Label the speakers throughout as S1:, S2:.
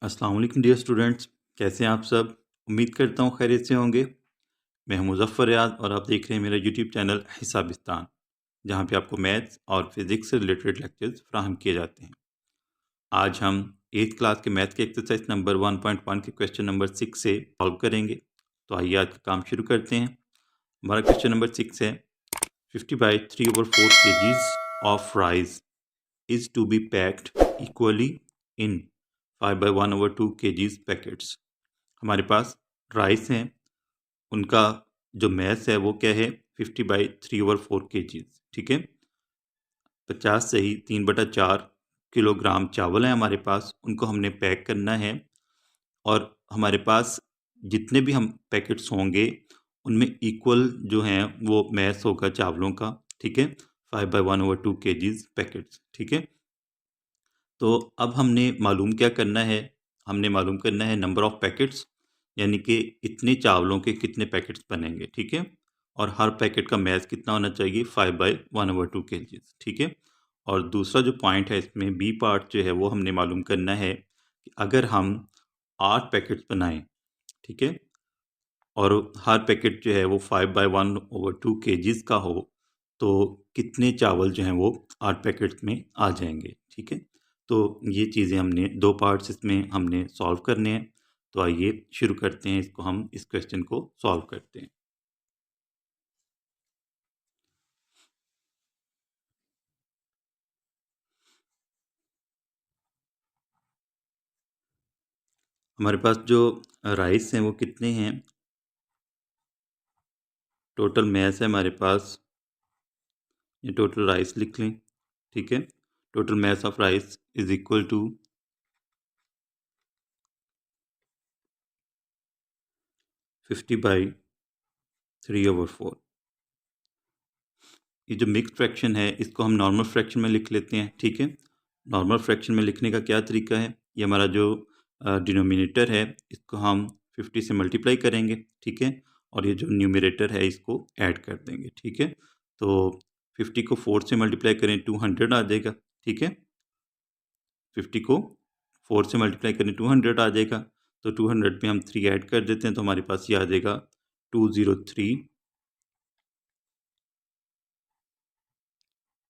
S1: अस्सलाम वालेकुम dear students, कैसे हैं आप सब। उम्मीद करता हूँ खैरियत से होंगे। मैं हूं मुज़फ़्फ़र रियाद और आप देख रहे हैं मेरा यूट्यूब चैनल हिसाबिस्तान, जहां पे आपको मैथ्स और फिज़िक्स से रिलेटेड लेक्चर्स फ्राहम किए जाते हैं। आज हम 8th क्लास के मैथ के एक्सरसाइज नंबर 1.1 के क्वेश्चन नंबर 6 से सॉल्व करेंगे। तो आइए आज का काम शुरू करते हैं। हमारा क्वेश्चन नंबर 6 है 50/3/4 kgs of rice is to be packed equally in 5/1/2 kgs packets. हमारे पास राइस हैं, उनका जो मैस है वो क्या है 50/3/4 kgs। ठीक है, 50 से ही 3/4 किलोग्राम चावल है हमारे पास, उनको हमने पैक करना है। और हमारे पास जितने भी हम पैकेट्स होंगे उनमें इक्वल जो हैं वो मैस होगा चावलों का। ठीक है, 5/1/2 kgs पैकेट्स। ठीक है, तो अब हमने मालूम क्या करना है, हमने मालूम करना है नंबर ऑफ़ पैकेट्स, यानी कि इतने चावलों के कितने पैकेट्स बनेंगे। ठीक है, और हर पैकेट का मैस कितना होना चाहिए 5/1/2 kgs। ठीक है, और दूसरा जो पॉइंट है इसमें बी पार्ट जो है वो हमने मालूम करना है कि अगर हम 8 पैकेट्स बनाएं, ठीक है, और हर पैकेट जो है वो 5/1/2 kgs का हो, तो कितने चावल जो हैं वो 8 पैकेट्स में आ जाएंगे। ठीक है, तो ये चीज़ें हमने दो पार्ट्स इसमें हमने सॉल्व करने हैं। तो आइए शुरू करते हैं, इसको हम इस क्वेश्चन को सॉल्व करते हैं। हमारे पास जो राइस हैं वो कितने हैं, टोटल मैस है हमारे पास, ये टोटल राइस लिख लें। ठीक है, total mass of rice is equal to 50/3/4। ये जो मिक्स्ड फ्रैक्शन है इसको हम नॉर्मल फ्रैक्शन में लिख लेते हैं। ठीक है, नॉर्मल फ्रैक्शन में लिखने का क्या तरीका है, ये हमारा जो डिनोमिनेटर है इसको हम 50 से मल्टीप्लाई करेंगे। ठीक है, और ये जो न्यूमरेटर है इसको ऐड कर देंगे। ठीक है, तो 50 को 4 से मल्टीप्लाई करें 200 आ जाएगा। ठीक है, 50 को 4 से मल्टीप्लाई करें 200 आ जाएगा। तो 200 में हम 3 ऐड कर देते हैं तो हमारे पास ये आ जाएगा 203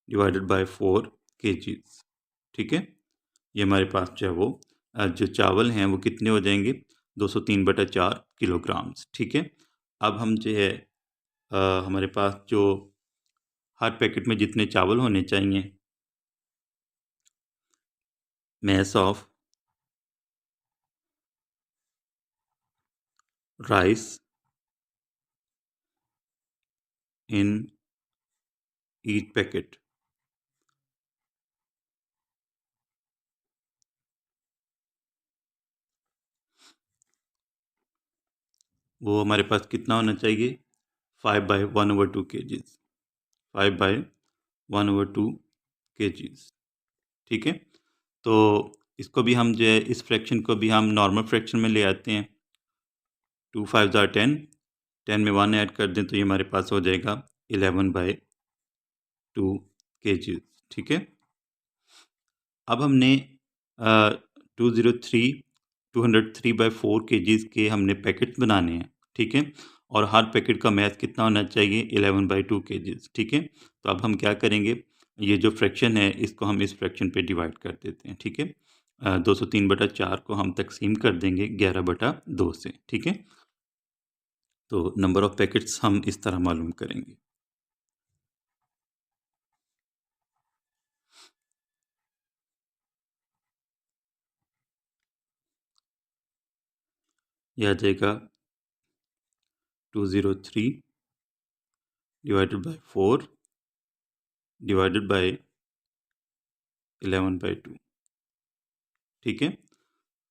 S1: डिवाइडेड बाय 4 kgs। ठीक है, ये हमारे पास जो है वो जो चावल हैं वो कितने हो जाएंगे 203/4 किलोग्राम्स। ठीक है, अब हम जो है हमारे पास जो हर पैकेट में जितने चावल होने चाहिए, mess of rice in each packet, वो हमारे पास कितना होना चाहिए 5/1/2 kgs। 5/1/2 kgs। ठीक है, तो इसको भी हम जो है इस फ्रैक्शन को भी हम नॉर्मल फ्रैक्शन में ले आते हैं। 2 5 are 10, 10 में 1 ऐड कर दें तो ये हमारे पास हो जाएगा 11/2 kgs। ठीक है, अब हमने 203 203/4 kgs के हमने पैकेट्स बनाने हैं। ठीक है, और हर पैकेट का मैथ कितना होना चाहिए 11/2 kgs। ठीक है, तो अब हम क्या करेंगे, ये जो फ्रैक्शन है इसको हम इस फ्रैक्शन पे डिवाइड कर देते हैं। ठीक है, 203/4 को हम तकसीम कर देंगे 11/2 से। ठीक है, तो नंबर ऑफ़ पैकेट्स हम इस तरह मालूम करेंगे। यह आ जाएगा 203 डिवाइडेड बाय 4 डिवाइडेड बाय 11/2। ठीक है,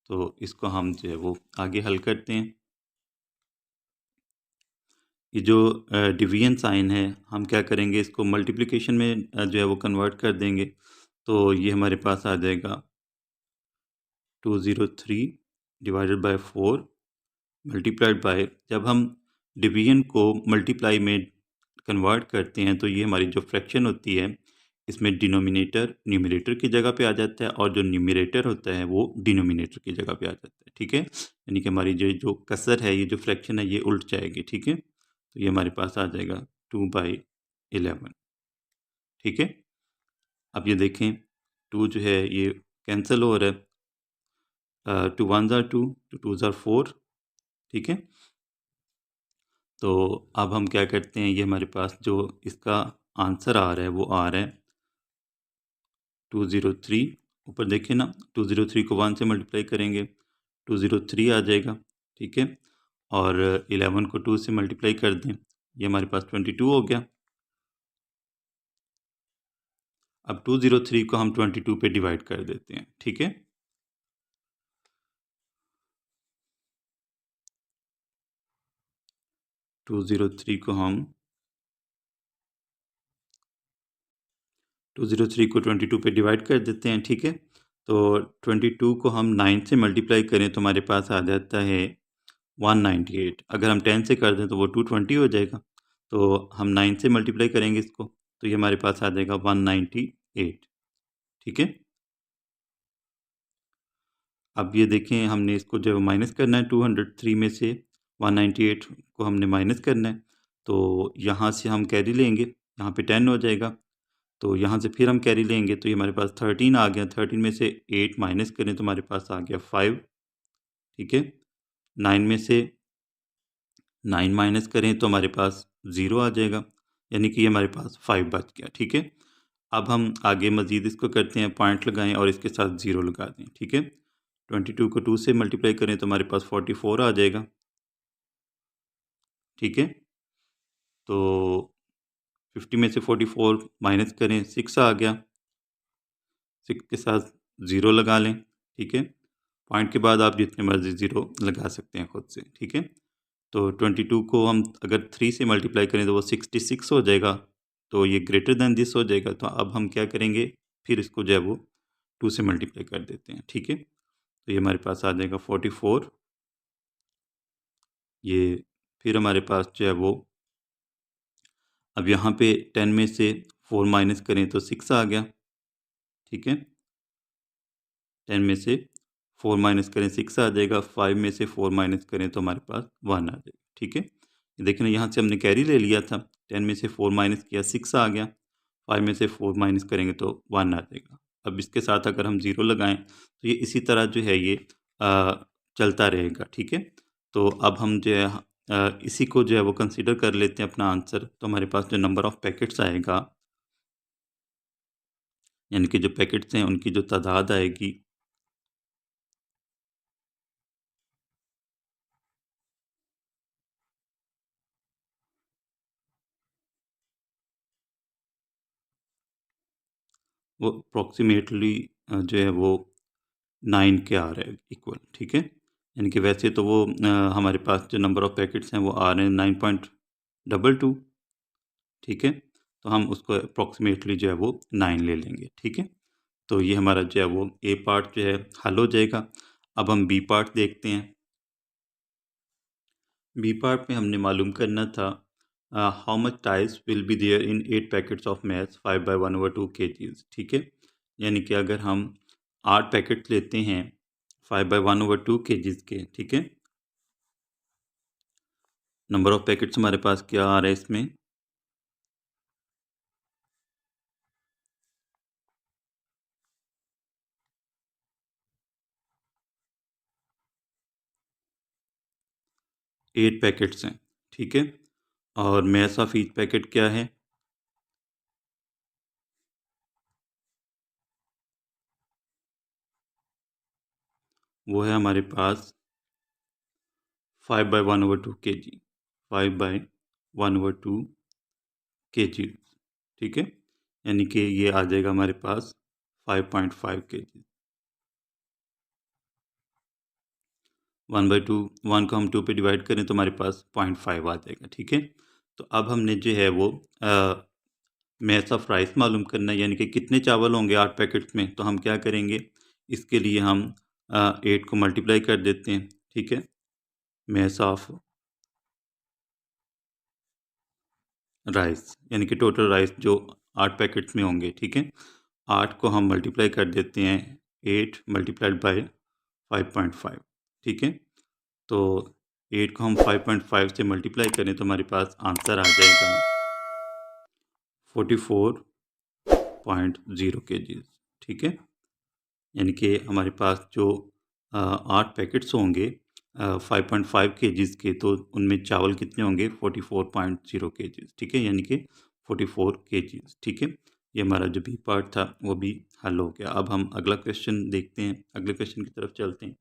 S1: तो इसको हम जो है वो आगे हल करते हैं। ये जो डिवीजन साइन है हम क्या करेंगे, इसको मल्टीप्लिकेशन में जो है वो कन्वर्ट कर देंगे। तो ये हमारे पास आ जाएगा 203 डिवाइडेड बाय 4 मल्टीप्लाइड बाय, जब हम डिवीजन को मल्टीप्लाई में कन्वर्ट करते हैं तो ये हमारी जो फ्रैक्शन होती है इसमें डिनोमिनेटर न्यूमरेटर की जगह पे आ जाता है और जो न्यूमरेटर होता है वो डिनोमिनेटर की जगह पे आ जाता है। ठीक है, यानी कि हमारी जो जो कसर है, ये जो फ्रैक्शन है, ये उल्ट जाएगी। ठीक है, तो ये हमारे पास आ जाएगा 2/11। ठीक है, अब ये देखें 2 जो है ये कैंसिल हो रहा है, 2 1 ज़ार 2, 2 2 ज़ार 4। ठीक है, तो अब हम क्या करते हैं, ये हमारे पास जो इसका आंसर आ रहा है वो आ रहा है 203। ऊपर देखिए ना, 203 को 1 से मल्टीप्लाई करेंगे 203 आ जाएगा। ठीक है, और 11 को 2 से मल्टीप्लाई कर दें, ये हमारे पास 22 हो गया। अब 203 को हम 22 पे डिवाइड कर देते हैं। ठीक है, 203 को हम 203 को 22 पे डिवाइड कर देते हैं। ठीक है, तो 22 को हम 9 से मल्टीप्लाई करें तो हमारे पास आ जाता है 198। अगर हम 10 से कर दें तो वो 220 हो जाएगा। तो हम 9 से मल्टीप्लाई करेंगे इसको, तो ये हमारे पास आ जाएगा 198। ठीक है, अब ये देखें, हमने इसको जो माइनस करना है 203 में से 198 को हमने माइनस करना है। तो यहाँ से हम कैरी लेंगे, यहाँ पे 10 हो जाएगा। तो यहाँ से फिर हम कैरी लेंगे, तो ये हमारे पास 13 आ गया। 13 में से 8 माइनस करें तो हमारे पास आ गया 5। ठीक है, 9 में से 9 माइनस करें तो हमारे पास 0 आ जाएगा, यानी कि ये हमारे पास 5 बच गया। ठीक है, अब हम आगे मज़ीद इसको करते हैं, पॉइंट लगाएं और इसके साथ 0 लगा दें। ठीक है, 22 को 2 से मल्टीप्लाई करें तो हमारे पास 44 आ जाएगा। ठीक है, तो 50 में से 44 माइनस करें, 6 आ गया। 6 के साथ 0 लगा लें। ठीक है, पॉइंट के बाद आप जितने मर्जी 0 लगा सकते हैं खुद से। ठीक है, तो 22 को हम अगर 3 से मल्टीप्लाई करें तो वो 66 हो जाएगा, तो ये ग्रेटर दैन दिस हो जाएगा। तो अब हम क्या करेंगे, फिर इसको जो है वो 2 से मल्टीप्लाई कर देते हैं। ठीक है, तो ये हमारे पास आ जाएगा 44। ये फिर हमारे पास जो है वो, अब यहाँ पे 10 में से 4 माइनस करें तो 6 आ गया। ठीक है, 10 में से 4 माइनस करें 6 आ जाएगा। 5 में से 4 माइनस करें तो हमारे पास 1 आ जाएगा। ठीक है, देखिए ना, यहाँ से हमने कैरी ले लिया था। 10 में से 4 माइनस किया, 6 आ गया। 5 में से 4 माइनस करेंगे तो 1 आ जाएगा। अब इसके साथ अगर हम 0 लगाएं तो ये इसी तरह जो है ये चलता रहेगा। ठीक है, तो अब हम जो है इसी को जो है वो कंसीडर कर लेते हैं अपना आंसर। तो हमारे पास जो नंबर ऑफ़ पैकेट्स आएगा, यानी कि जो पैकेट्स हैं उनकी जो तादाद आएगी, वो अप्रॉक्सीमेटली जो है वो 9 के आ रहा है इक्वल। ठीक है, यानी कि वैसे तो वो हमारे पास जो नंबर ऑफ़ पैकेट्स हैं वो आ रहे हैं 9.22। ठीक है, तो हम उसको अप्रॉक्सीमेटली जो है वो 9 ले लेंगे। ठीक है, तो ये हमारा जो है वो ए पार्ट जो है हल हो जाएगा। अब हम बी पार्ट देखते हैं। बी पार्ट में हमने मालूम करना था how much tiles will be there in 8 packets of maths 5/1/2 kgs। ठीक है, यानी कि अगर हम 8 पैकेट लेते हैं 5/1/2 kgs के, ठीक है, नंबर ऑफ पैकेट्स हमारे पास क्या आ रहा है इसमें, 8 पैकेट्स हैं। ठीक है, और मैथ्स ऑफ ईच पैकेट क्या है, वो है हमारे पास 5/1/2 kg, 5/1/2 kg। ठीक है, यानी कि ये आ जाएगा हमारे पास 5.5 kg। 1/2, 1 को हम 2 पे डिवाइड करें तो हमारे पास 0.5 आ जाएगा। ठीक है, तो अब हमने जो है वो मैथ्स ऑफ राइस मालूम करना है, यानी कि कितने चावल होंगे 8 पैकेट्स में। तो हम क्या करेंगे, इसके लिए हम 8 को मल्टीप्लाई कर देते हैं। ठीक है, मैथ्स ऑफ राइस, यानी कि टोटल राइस जो 8 पैकेट्स में होंगे, ठीक है। 8 को हम मल्टीप्लाई कर देते हैं 8 मल्टीप्लाइड बाय 5.5, ठीक है। तो 8 को हम 5.5 से मल्टीप्लाई करें तो हमारे पास आंसर आ जाएगा 44.0 केजीज, ठीक है। यानी कि हमारे पास जो 8 पैकेट्स होंगे 5.5 केजीज़ के, तो उनमें चावल कितने होंगे 44.0 केजीज़, ठीक है, यानी कि 44 केजीज़, ठीक है। ये हमारा जो बी पार्ट था वो भी हल हो गया। अब हम अगला क्वेश्चन देखते हैं, अगले क्वेश्चन की तरफ चलते हैं।